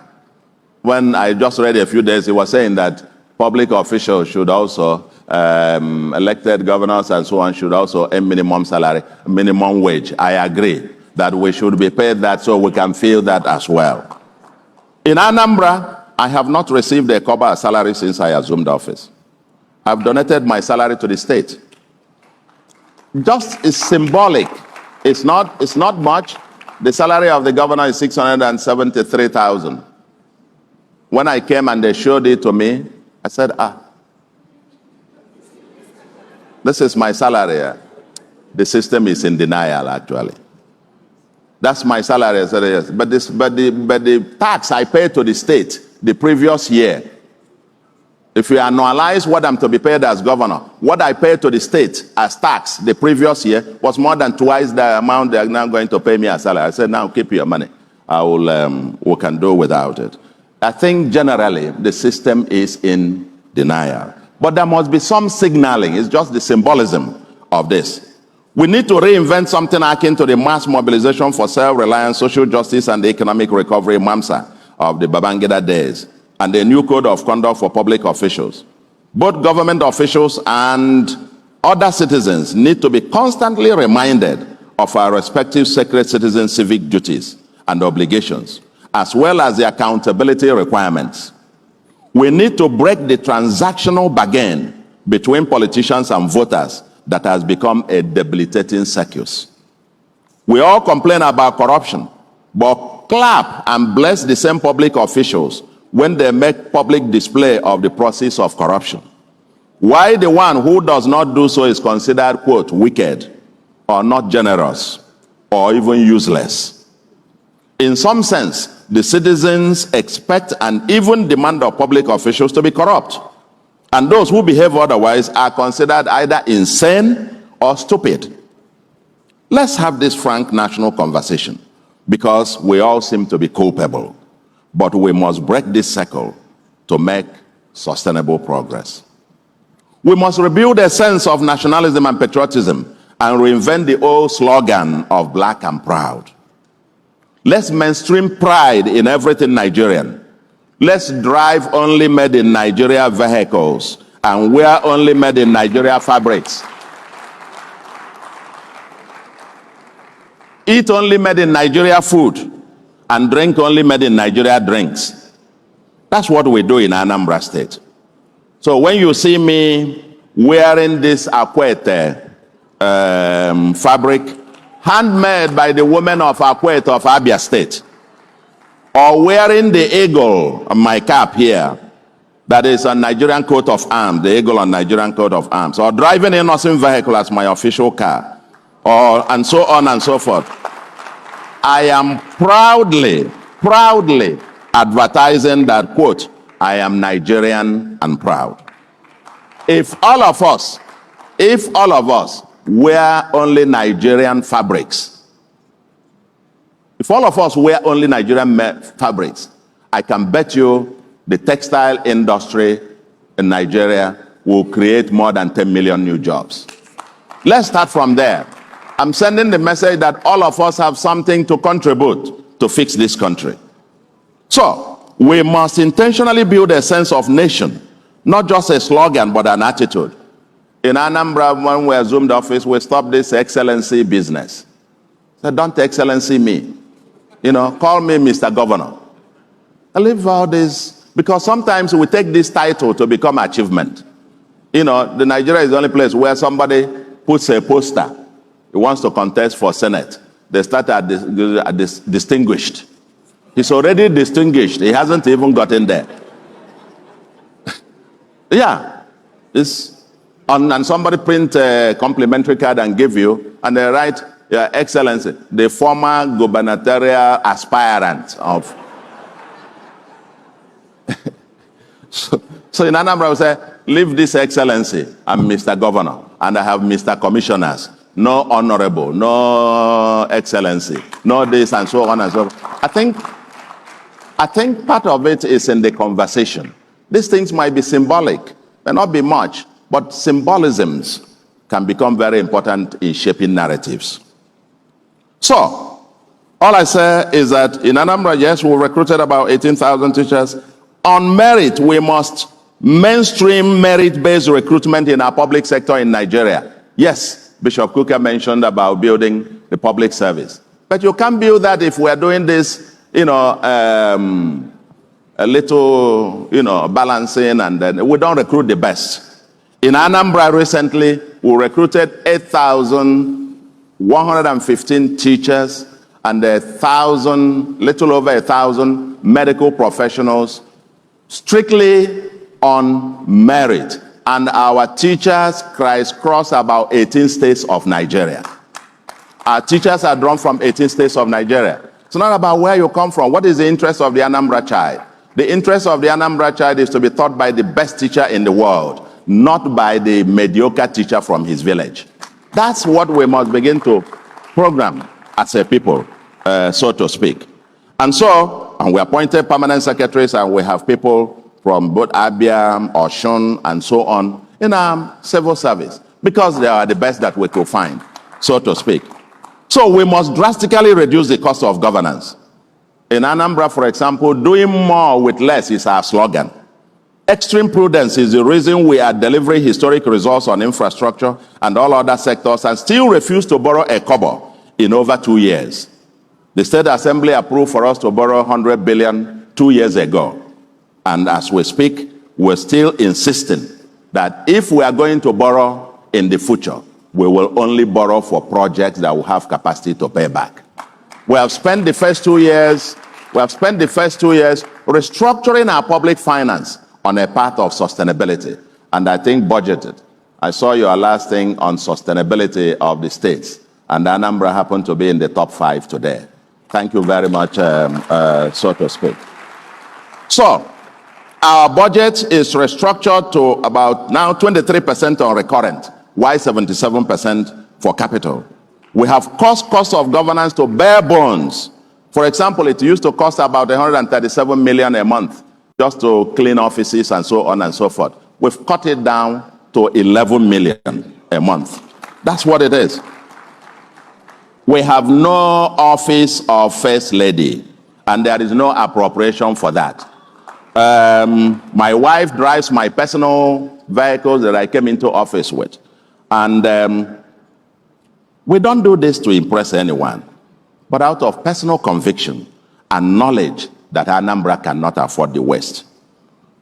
S2: When I just read a few days, he was saying that public officials should also, elected governors and so on, should also earn minimum salary, minimum wage. I agree that we should be paid that so we can feel that as well. In Anambra, I have not received a kobo salary since I assumed office. I've donated my salary to the state. Just is symbolic. It's not much. The salary of the governor is 673,000. When I came and they showed it to me, I said, this is my salary. The system is in denial, actually. That's my salary. I said, yes. But the tax I paid to the state the previous year, if you annualize what I'm to be paid as governor, what I paid to the state as tax the previous year was more than twice the amount they're now going to pay me as salary. I said, now keep your money. We can do without it. I think generally the system is in denial. But there must be some signaling. It's just the symbolism of this. We need to reinvent something akin to the mass mobilization for self-reliance, social justice, and economic recovery, MAMSA, of the Babangida days, and a new code of conduct for public officials. Both government officials and other citizens need to be constantly reminded of our respective sacred citizen civic duties and obligations, as well as the accountability requirements. We need to break the transactional bargain between politicians and voters that has become a debilitating circus. We all complain about corruption, but clap and bless the same public officials when they make public display of the process of corruption. Why the one who does not do so is considered, quote, wicked, or not generous, or even useless. In some sense, the citizens expect and even demand of public officials to be corrupt. And those who behave otherwise are considered either insane or stupid. Let's have this frank national conversation, because we all seem to be culpable. But we must break this cycle to make sustainable progress. We must rebuild a sense of nationalism and patriotism and reinvent the old slogan of black and proud. Let's mainstream pride in everything Nigerian. Let's drive only made in Nigeria vehicles and wear only made in Nigeria fabrics. Eat only made in Nigeria food and drink only made in Nigeria drinks. That's what we do in Anambra State. So when you see me wearing this Akwete fabric, handmade by the women of Akwete of Abia State, or wearing the eagle on my cap here, that is a Nigerian coat of arms, the eagle on Nigerian coat of arms, or driving a nursing vehicle as my official car, or and so on and so forth, I am proudly advertising that, quote, I am Nigerian and proud. If all of us wear only Nigerian fabrics, if all of us wear only Nigerian fabrics, I can bet you the textile industry in Nigeria will create more than 10 million new jobs. Let's start from there. I'm sending the message that all of us have something to contribute to fix this country. So, we must intentionally build a sense of nation, not just a slogan, but an attitude. In Anambra, when we assumed office, we stopped this excellency business. So don't excellency me. Call me Mr. Governor. I leave all this, because sometimes we take this title to become achievement. The Nigeria is the only place where somebody puts a poster. He wants to contest for Senate. They start at this distinguished. He's already distinguished. He hasn't even gotten there. Yeah. It's on, and somebody print a complimentary card and give you, and they write, Your Excellency, the former gubernatorial aspirant of. So in Anambra, we say, leave this Excellency. I'm Mr. Governor, and I have Mr. Commissioners. No honorable, no excellency, no this, and so on and so forth. I think part of it is in the conversation. These things might be symbolic, may not be much, but symbolisms can become very important in shaping narratives. So, all I say is that in Anambra, yes, we recruited about 18,000 teachers. On merit, we must mainstream merit-based recruitment in our public sector in Nigeria. Yes, Bishop Kuka mentioned about building the public service. But you can't build that if we're doing this, a little, balancing, and then we don't recruit the best. In Anambra recently, we recruited 8,115 teachers and little over 1,000 medical professionals, strictly on merit. And our teachers crisscross about 18 states of Nigeria. Our teachers are drawn from 18 states of Nigeria. It's not about where you come from. What is the interest of the Anambra child? The interest of the Anambra child is to be taught by the best teacher in the world, not by the mediocre teacher from his village. That's what we must begin to program as a people, so to speak. And we appointed permanent secretaries, and we have people from both Abia, Oshun, and so on in our civil service, because they are the best that we could find, so to speak. So we must drastically reduce the cost of governance. In Anambra, for example, doing more with less is our slogan. Extreme prudence is the reason we are delivering historic results on infrastructure and all other sectors and still refuse to borrow a kobo in over 2 years. The State Assembly approved for us to borrow 100 billion 2 years ago. And as we speak, we're still insisting that if we are going to borrow in the future, we will only borrow for projects that will have capacity to pay back. We have spent the first 2 years restructuring our public finance on a path of sustainability. And I think budgeted. I saw your last thing on sustainability of the states, and Anambra happened to be in the top 5 today. Thank you very much, so to speak. So, our budget is restructured to about now 23% on recurrent, while 77% for capital. We have cost of governance to bare bones. For example, it used to cost about 137 million a month just to clean offices and so on and so forth. We've cut it down to 11 million a month. That's what it is. We have no office of First Lady, and there is no appropriation for that. My wife drives my personal vehicles that I came into office with. And we don't do this to impress anyone, but out of personal conviction and knowledge that Anambra cannot afford the West.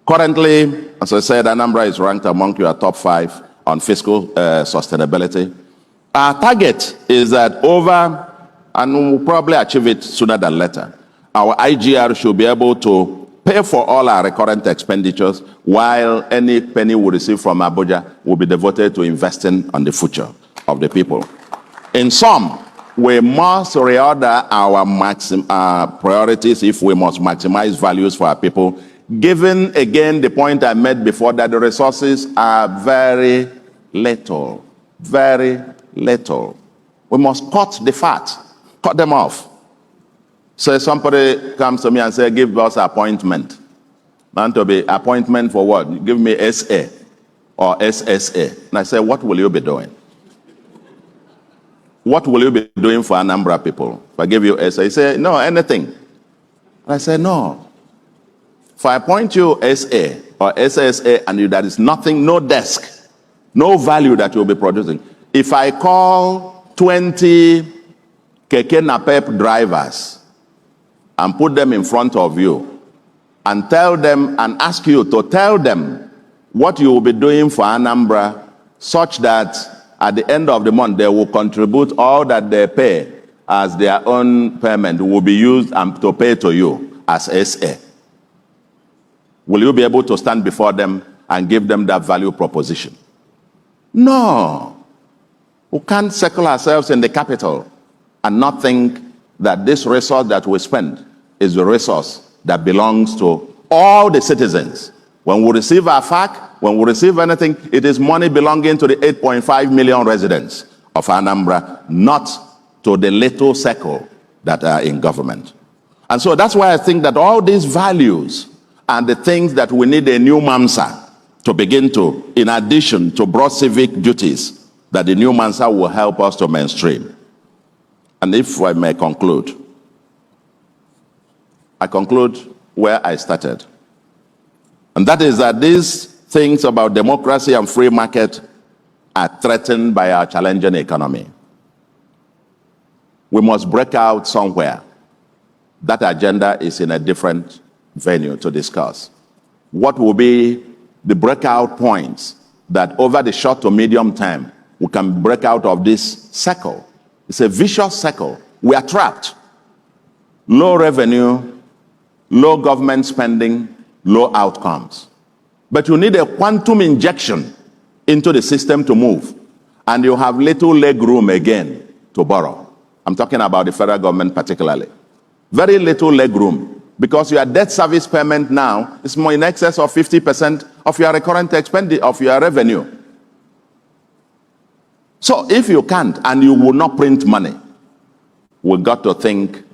S2: Currently, as I said, Anambra is ranked among your top 5 on fiscal sustainability. Our target is that and we'll probably achieve it sooner than later, our IGR should be able to pay for all our recurrent expenditures, while any penny we receive from Abuja will be devoted to investing on the future of the people. In sum, we must reorder our priorities if we must maximize values for our people, given again the point I made before that the resources are very little, very little. We must cut the fat, cut them off. So if somebody comes to me and says, give us appointment. Man, to be appointment for what? Give me SA or SSA. And I say, what will you be doing? What will you be doing for Anambra people? If I give you SA, you say, no, anything. And I say, no. If I appoint you SA or SSA and there is nothing, no desk, no value that you'll be producing. If I call 20 Keke Napep drivers and put them in front of you and tell them and ask you to tell them what you will be doing for Anambra, such that at the end of the month they will contribute all that they pay as their own payment will be used to pay to you as SA. Will you be able to stand before them and give them that value proposition. No. We can't circle ourselves in the capital and not think that this resource that we spend is the resource that belongs to all the citizens. When we receive our FAC, when we receive anything, it is money belonging to the 8.5 million residents of Anambra, not to the little circle that are in government. And so that's why I think that all these values are the things that we need a new MAMSA to begin to, in addition to broad civic duties, that the new MAMSA will help us to mainstream. And if I may conclude, I conclude where I started. And that is that these things about democracy and free market are threatened by our challenging economy. We must break out somewhere. That agenda is in a different venue to discuss. What will be the breakout points that over the short to medium term we can break out of this circle? It's a vicious circle. We are trapped. Low revenue, low government spending, low outcomes. But you need a quantum injection into the system to move, and you have little leg room again to borrow. I'm talking about the federal government particularly. Very little leg room, because your debt service payment now is more in excess of 50% of your recurrent expenditure, of your revenue. So if you can't, and you will not print money, we've got to think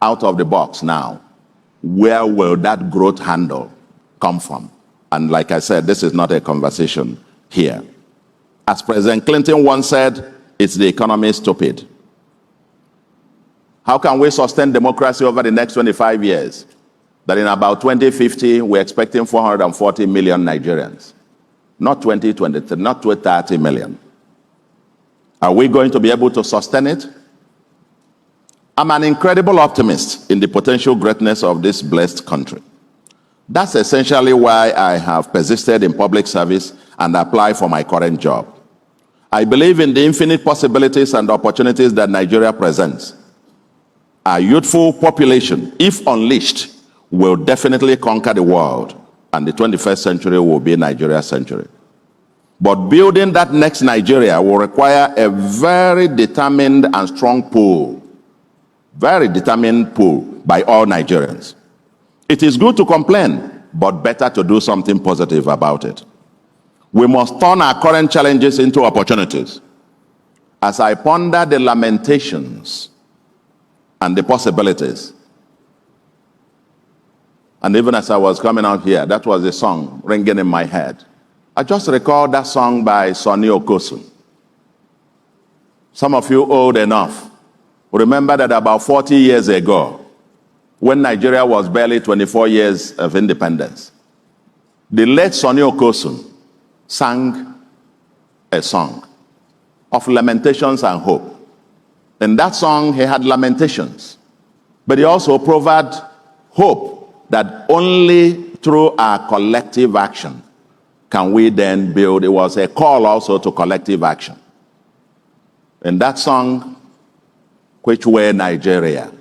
S2: out of the box now. Where will that growth handle come from? And like I said, this is not a conversation here. As President Clinton once said, it's the economy stupid. How can we sustain democracy over the next 25 years? That in about 2050, we're expecting 440 million Nigerians. Not 2023, not 30 million. Are we going to be able to sustain it? I'm an incredible optimist in the potential greatness of this blessed country. That's essentially why I have persisted in public service and applied for my current job. I believe in the infinite possibilities and opportunities that Nigeria presents. Our youthful population, if unleashed, will definitely conquer the world, and the 21st century will be Nigeria's century. But building that next Nigeria will require a very determined and strong pull. Very determined pull by all Nigerians. It is good to complain, but better to do something positive about it. We must turn our current challenges into opportunities. As I ponder the lamentations and the possibilities, and even as I was coming out here, that was a song ringing in my head. I just recalled that song by Sonny Okosun. Some of you old enough remember that about 40 years ago, when Nigeria was barely 24 years of independence, the late Sonny Okosun sang a song of lamentations and hope. In that song, he had lamentations, but he also provided hope that only through our collective action can we then build. It was a call also to collective action. In that song, which way Nigeria?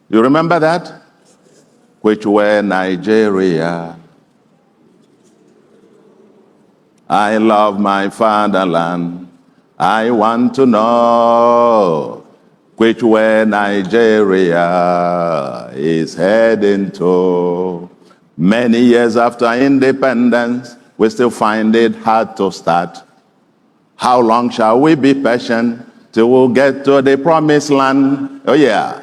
S2: You remember that? Which way Nigeria? I love my fatherland. I want to know which way Nigeria is heading to. Many years after independence, we still find it hard to start. How long shall we be patient till we'll get to the promised land? Oh yeah.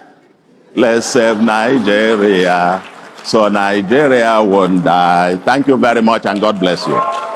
S2: Let's save Nigeria so Nigeria won't die. Thank you very much, and God bless you.